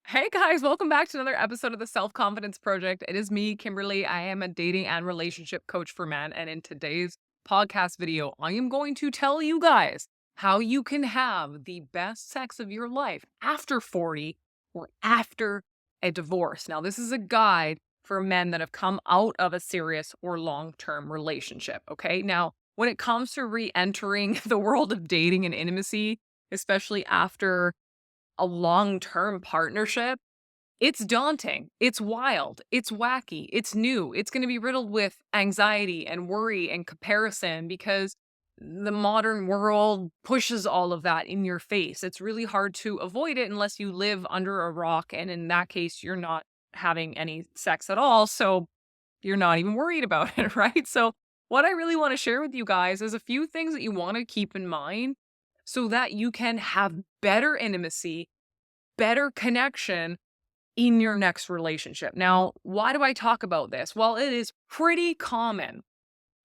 Hey guys, welcome back to another episode of the Self Confidence Project. It is me, Kimberly. I am a dating and relationship coach for men. And in today's podcast video, I am going to tell you guys how you can have the best sex of your life after 40 or after a divorce. Now, this is a guide for men that have come out of a serious or long term relationship. Okay. Now, when it comes to re entering the world of dating and intimacy, especially after a long-term partnership, it's daunting. It's wild. It's wacky. It's new. It's going to be riddled with anxiety and worry and comparison because the modern world pushes all of that in your face. It's really hard to avoid it unless you live under a rock. And in that case, you're not having any sex at all. So you're not even worried about it, right? So, what I really want to share with you guys is a few things that you want to keep in mind so that you can have better intimacy, better connection in your next relationship. Now, why do I talk about this? Well, it is pretty common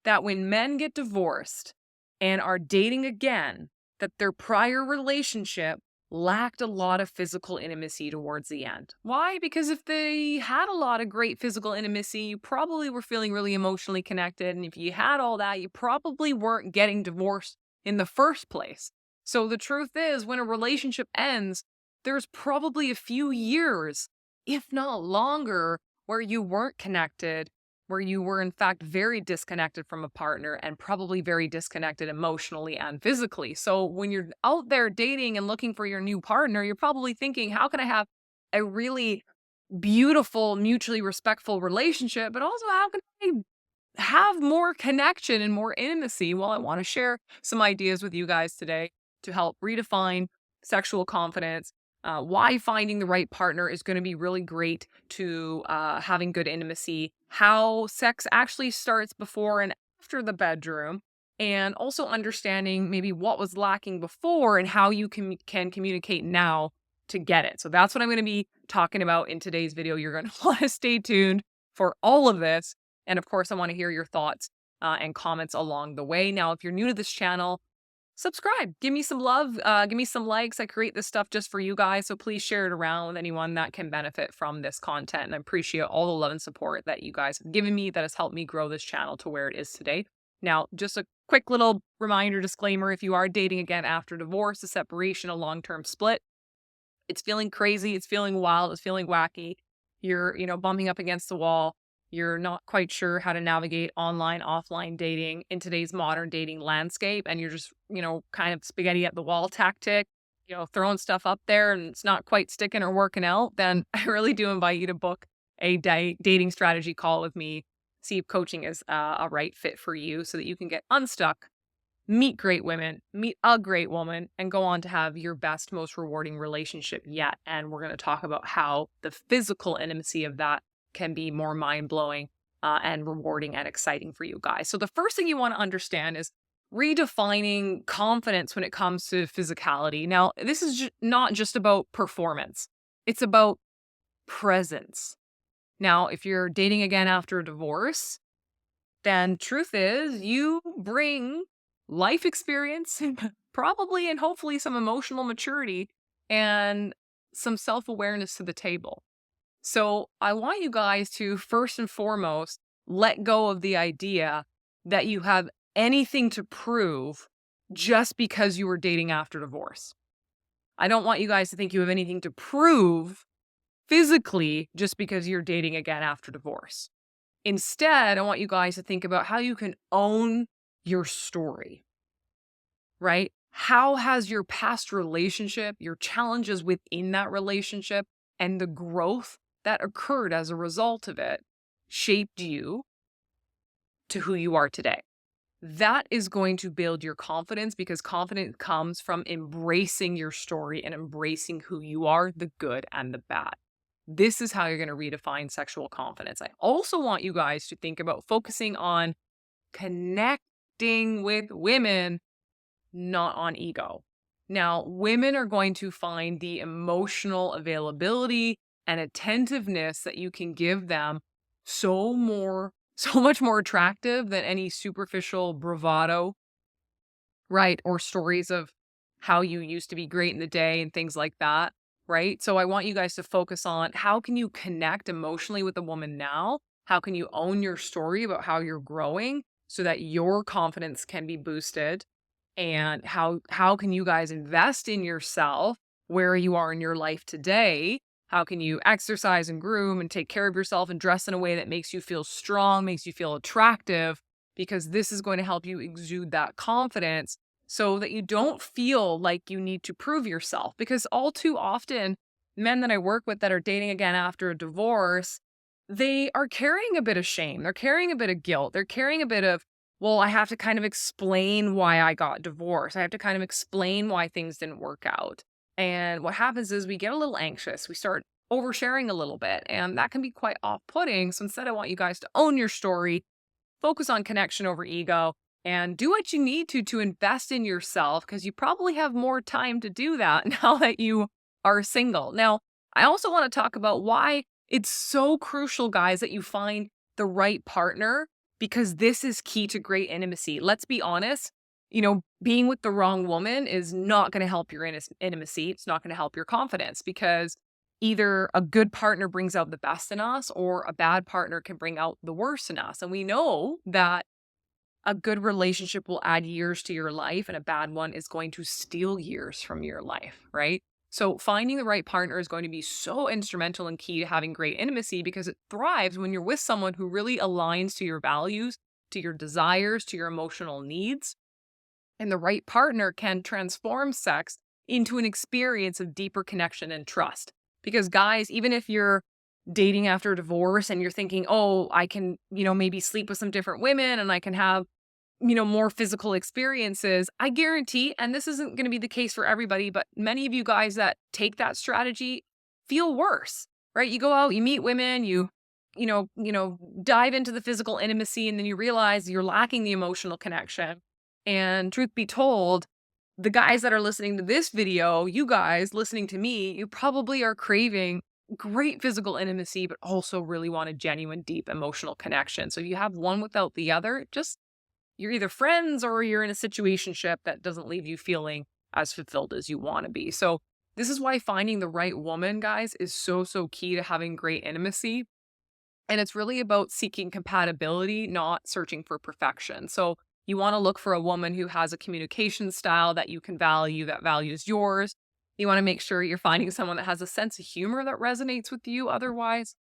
that when men get divorced and are dating again, that their prior relationship lacked a lot of physical intimacy towards the end. Why? Because if they had a lot of great physical intimacy, you probably were feeling really emotionally connected. And if you had all that, you probably weren't getting divorced in the first place. So the truth is, when a relationship ends, there's probably a few years, if not longer, where you weren't connected, where you were in fact very disconnected from a partner and probably very disconnected emotionally and physically. So when you're out there dating and looking for your new partner, you're probably thinking, how can I have a really beautiful, mutually respectful relationship, but also how can I have more connection and more intimacy? Well, I want to share some ideas with you guys today to help redefine sexual confidence, why finding the right partner is going to be really great to having good intimacy, how sex actually starts before and after the bedroom, and also understanding maybe what was lacking before and how you can communicate now to get it. So that's what I'm going to be talking about in today's video. You're going to want to stay tuned for all of this. And of course, I want to hear your thoughts and comments along the way. Now, if you're new to this channel, subscribe, give me some love, give me some likes. I create this stuff just for you guys. So please share it around with anyone that can benefit from this content. And I appreciate all the love and support that you guys have given me that has helped me grow this channel to where it is today. Now, just a quick little reminder disclaimer. If you are dating again after divorce, a separation, a long-term split, it's feeling crazy, it's feeling wild, it's feeling wacky. You're, bumping up against the wall. You're not quite sure how to navigate online, offline dating in today's modern dating landscape. And you're just, kind of spaghetti at the wall tactic, throwing stuff up there and it's not quite sticking or working out. Then I really do invite you to book a dating strategy call with me. See if coaching is a right fit for you so that you can get unstuck, meet great women, meet a great woman, and go on to have your best, most rewarding relationship yet. And we're going to talk about how the physical intimacy of that can be more mind blowing and rewarding and exciting for you guys. So, the first thing you want to understand is redefining confidence when it comes to physicality. Now, this is not just about performance, it's about presence. Now, if you're dating again after a divorce, then truth is you bring life experience, probably and hopefully some emotional maturity and some self-awareness to the table. So I want you guys to first and foremost let go of the idea that you have anything to prove just because you were dating after divorce. I don't want you guys to think you have anything to prove physically just because you're dating again after divorce. Instead, I want you guys to think about how you can own your story, right? How has your past relationship, your challenges within that relationship, and the growth that occurred as a result of it shaped you to who you are today? That is going to build your confidence because confidence comes from embracing your story and embracing who you are, the good and the bad. This is how you're going to redefine sexual confidence. I also want you guys to think about focusing on connecting with women, not on ego. Now, women are going to find the emotional availability and attentiveness that you can give them so much more attractive than any superficial bravado, right? Or stories of how you used to be great in the day and things like that. right? So I want you guys to focus on how can you connect emotionally with a woman now? How can you own your story about how you're growing so that your confidence can be boosted? And how can you guys invest in yourself where you are in your life today? How can you exercise and groom and take care of yourself and dress in a way that makes you feel strong, makes you feel attractive? Because this is going to help you exude that confidence so that you don't feel like you need to prove yourself. Because all too often, men that I work with that are dating again after a divorce, they are carrying a bit of shame. They're carrying a bit of guilt. They're carrying a bit of, well, I have to kind of explain why I got divorced. I have to kind of explain why things didn't work out. And what happens is we get a little anxious. We start oversharing a little bit, and that can be quite off putting. So instead, I want you guys to own your story, focus on connection over ego, and do what you need to invest in yourself because you probably have more time to do that now that you are single. Now, I also want to talk about why it's so crucial, guys, that you find the right partner because this is key to great intimacy. Let's be honest, being with the wrong woman is not going to help your intimacy. It's not going to help your confidence because either a good partner brings out the best in us or a bad partner can bring out the worst in us. And we know that a good relationship will add years to your life and a bad one is going to steal years from your life, right? So finding the right partner is going to be so instrumental and key to having great intimacy because it thrives when you're with someone who really aligns to your values, to your desires, to your emotional needs. And the right partner can transform sex into an experience of deeper connection and trust. Because guys, even if you're dating after a divorce and you're thinking, oh, I can, maybe sleep with some different women and I can have, more physical experiences, I guarantee, and this isn't going to be the case for everybody, but many of you guys that take that strategy feel worse, right? You go out, you meet women, dive into the physical intimacy, and then you realize you're lacking the emotional connection. And truth be told, the guys that are listening to this video, you guys listening to me, you probably are craving great physical intimacy, but also really want a genuine, deep emotional connection. So if you have one without the other, you're either friends or you're in a situationship that doesn't leave you feeling as fulfilled as you want to be. So this is why finding the right woman, guys, is so, so key to having great intimacy. And it's really about seeking compatibility, not searching for perfection. So you want to look for a woman who has a communication style that you can value, that values yours. You want to make sure you're finding someone that has a sense of humor that resonates with you. Otherwise,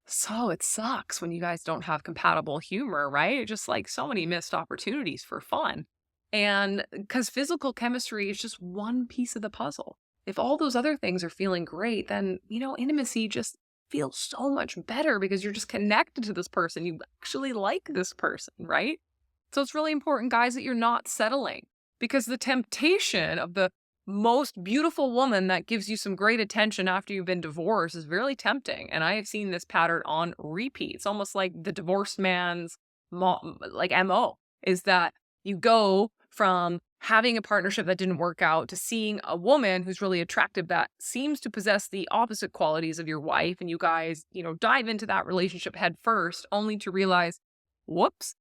so it sucks when you guys don't have compatible humor, right? Just like so many missed opportunities for fun. And because physical chemistry is just one piece of the puzzle. If all those other things are feeling great, then, intimacy just feels so much better because you're just connected to this person. You actually like this person, right? So it's really important, guys, that you're not settling because the temptation of the most beautiful woman that gives you some great attention after you've been divorced is really tempting. And I have seen this pattern on repeat. It's almost like the divorced man's MO is that you go from having a partnership that didn't work out to seeing a woman who's really attractive that seems to possess the opposite qualities of your wife. And you guys, dive into that relationship head first, only to realize, whoops,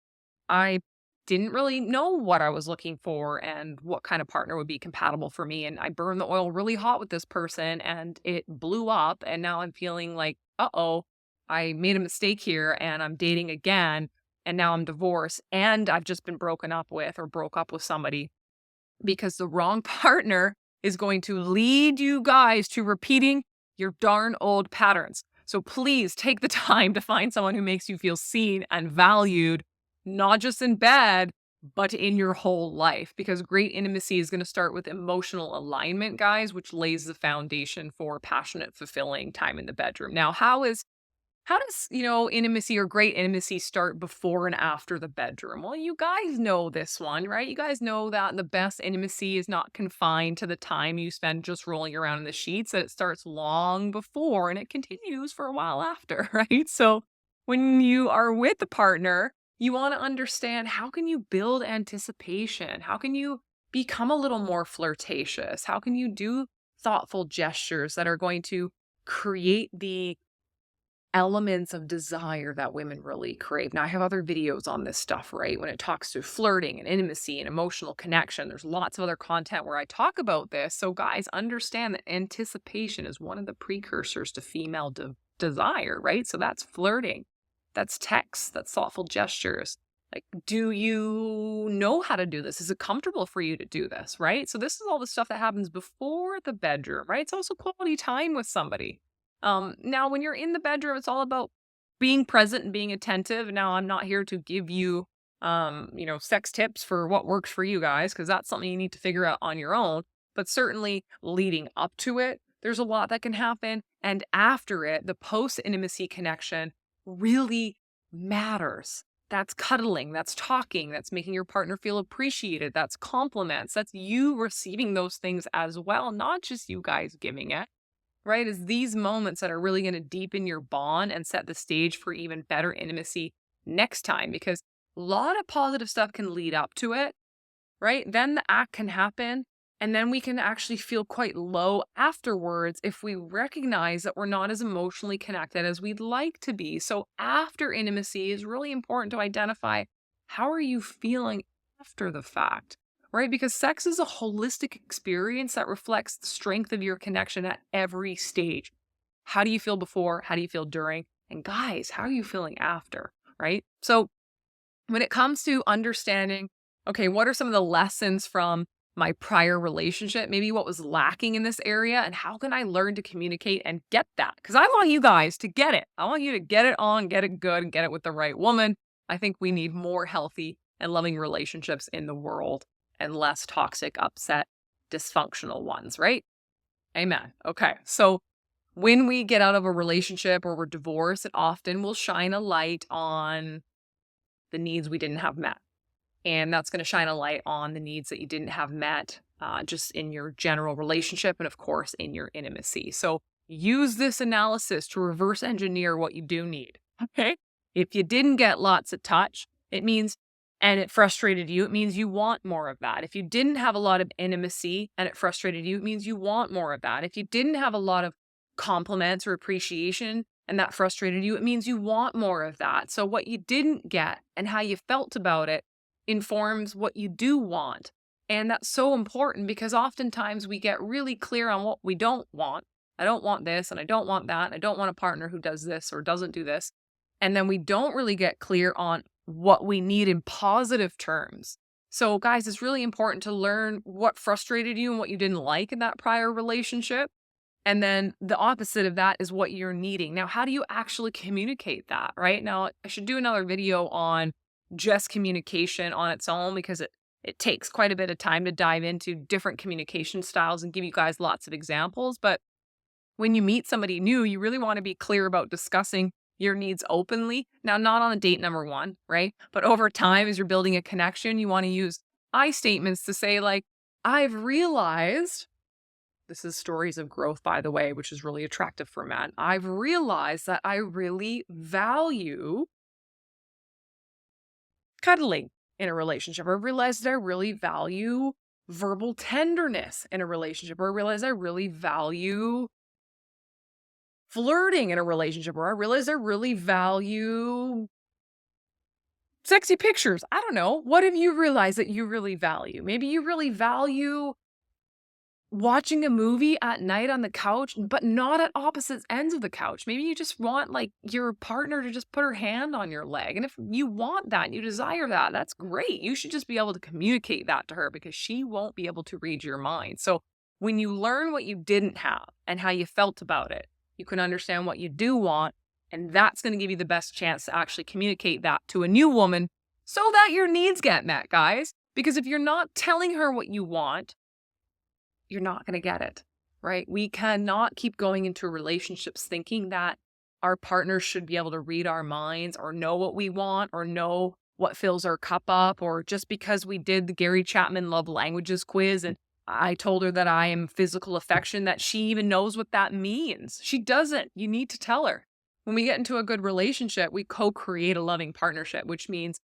I didn't really know what I was looking for and what kind of partner would be compatible for me. And I burned the oil really hot with this person and it blew up. And now I'm feeling like, uh-oh, I made a mistake here and I'm dating again. And now I'm divorced and I've just been broken up with or broke up with somebody because the wrong partner is going to lead you guys to repeating your darn old patterns. So please take the time to find someone who makes you feel seen and valued, not just in bed, but in your whole life, because great intimacy is going to start with emotional alignment, guys, which lays the foundation for passionate, fulfilling time in the bedroom. Now, how does, intimacy or great intimacy start before and after the bedroom? Well, you guys know this one, right? You guys know that the best intimacy is not confined to the time you spend just rolling around in the sheets, that it starts long before and it continues for a while after, right? So when you are with a partner, you want to understand how can you build anticipation? How can you become a little more flirtatious? How can you do thoughtful gestures that are going to create the elements of desire that women really crave. Now, I have other videos on this stuff, right? When it talks to flirting and intimacy and emotional connection, there's lots of other content where I talk about this. So, guys, understand that anticipation is one of the precursors to female desire, right? So, that's flirting, that's text, that's thoughtful gestures. Like, do you know how to do this? Is it comfortable for you to do this, right? So, this is all the stuff that happens before the bedroom, right? It's also quality time with somebody. Now, when you're in the bedroom, it's all about being present and being attentive. Now, I'm not here to give you, sex tips for what works for you guys, because that's something you need to figure out on your own. But certainly leading up to it, there's a lot that can happen. And after it, the post intimacy connection really matters. That's cuddling, that's talking, that's making your partner feel appreciated, that's compliments, that's you receiving those things as well, not just you guys giving it. Right? Is these moments that are really going to deepen your bond and set the stage for even better intimacy next time, because a lot of positive stuff can lead up to it, right? Then the act can happen, and then we can actually feel quite low afterwards if we recognize that we're not as emotionally connected as we'd like to be. So after intimacy is really important to identify, how are you feeling after the fact? Right? Because sex is a holistic experience that reflects the strength of your connection at every stage. How do you feel before? How do you feel during? And guys, how are you feeling after? Right? So when it comes to understanding, okay, what are some of the lessons from my prior relationship? Maybe what was lacking in this area, and how can I learn to communicate and get that? Because I want you guys to get it. I want you to get it on, get it good, and get it with the right woman. I think we need more healthy and loving relationships in the world, and less toxic, upset, dysfunctional ones, right? Amen. Okay. So when we get out of a relationship or we're divorced, it often will shine a light on the needs we didn't have met. And that's going to shine a light on the needs that you didn't have met just in your general relationship and, of course, in your intimacy. So use this analysis to reverse engineer what you do need. Okay. If you didn't get lots of touch, it means, and it frustrated you, it means you want more of that. If you didn't have a lot of intimacy and it frustrated you, it means you want more of that. If you didn't have a lot of compliments or appreciation and that frustrated you, it means you want more of that. So what you didn't get and how you felt about it informs what you do want. And that's so important because oftentimes we get really clear on what we don't want. I don't want this and I don't want that. And I don't want a partner who does this or doesn't do this. And then we don't really get clear on what we need in positive terms. So guys, it's really important to learn what frustrated you and what you didn't like in that prior relationship. And then the opposite of that is what you're needing. Now, how do you actually communicate that, right? Now, I should do another video on just communication on its own because it takes quite a bit of time to dive into different communication styles and give you guys lots of examples. But when you meet somebody new, you really want to be clear about discussing your needs openly. Now, not on a date number one, right? But over time, as you're building a connection, you want to use I statements to say like, I've realized, this is stories of growth, by the way, which is really attractive for men. I've realized that I really value cuddling in a relationship. I realized that I really value verbal tenderness in a relationship. Or I realized I really value flirting in a relationship, or I realize I really value sexy pictures. I don't know. What have you realized that you really value? Maybe you really value watching a movie at night on the couch, but not at opposite ends of the couch. Maybe you just want like your partner to just put her hand on your leg. And if you want that, you desire that, that's great. You should just be able to communicate that to her because she won't be able to read your mind. So when you learn what you didn't have and how you felt about it, you can understand what you do want, and that's going to give you the best chance to actually communicate that to a new woman so that your needs get met, guys. Because if you're not telling her what you want, you're not going to get it, right? We cannot keep going into relationships thinking that our partners should be able to read our minds or know what we want or know what fills our cup up, or just because we did the Gary Chapman love languages quiz and I told her that I am physical affection, that she even knows what that means. She doesn't. You need to tell her. When we get into a good relationship, we co-create a loving partnership, which means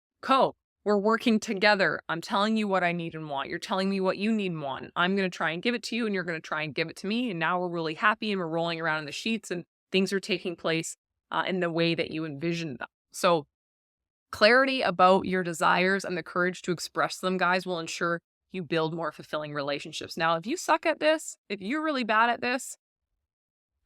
we're working together. I'm telling you what I need and want. You're telling me what you need and want. I'm going to try and give it to you and you're going to try and give it to me. And now we're really happy and we're rolling around in the sheets and things are taking place in the way that you envision them. So clarity about your desires and the courage to express them, guys, will ensure you build more fulfilling relationships. Now, if you suck at this, if you're really bad at this,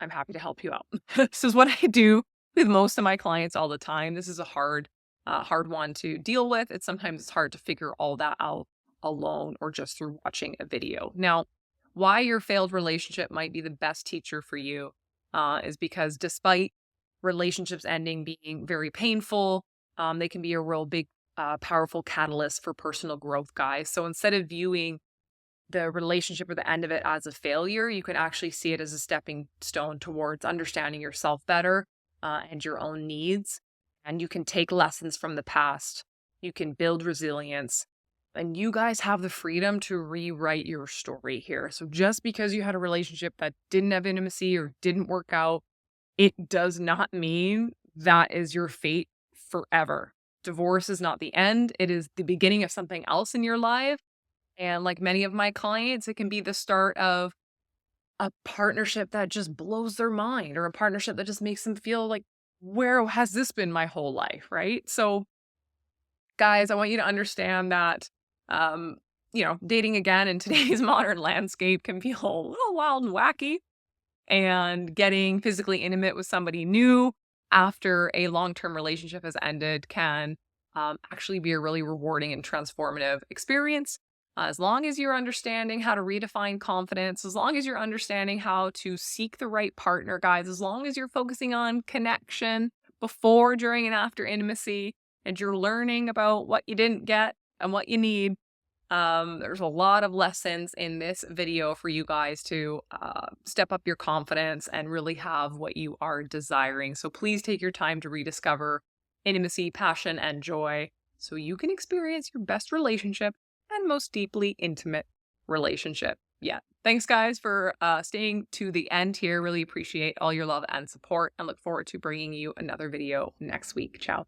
I'm happy to help you out. This is what I do with most of my clients all the time. This is a hard one to deal with. It's hard to figure all that out alone or just through watching a video. Now, why your failed relationship might be the best teacher for you is because despite relationships ending being very painful, they can be a real big, powerful catalyst for personal growth, guys. So instead of viewing the relationship or the end of it as a failure, you can actually see it as a stepping stone towards understanding yourself better and your own needs. And you can take lessons from the past. You can build resilience. And you guys have the freedom to rewrite your story here. So just because you had a relationship that didn't have intimacy or didn't work out, it does not mean that is your fate forever. Divorce is not the end. It is the beginning of something else in your life. And like many of my clients, it can be the start of a partnership that just blows their mind or a partnership that just makes them feel like, where has this been my whole life? Right. So, guys, I want you to understand that, dating again in today's modern landscape can feel a little wild and wacky. And getting physically intimate with somebody new after a long-term relationship has ended can actually be a really rewarding and transformative experience. As long as you're understanding how to redefine confidence, as long as you're understanding how to seek the right partner, guys, as long as you're focusing on connection before, during, and after intimacy, and you're learning about what you didn't get and what you need, there's a lot of lessons in this video for you guys to step up your confidence and really have what you are desiring. So please take your time to rediscover intimacy, passion, and joy so you can experience your best relationship and most deeply intimate relationship yet. Thanks, guys, for staying to the end here. Really appreciate all your love and support and look forward to bringing you another video next week. Ciao.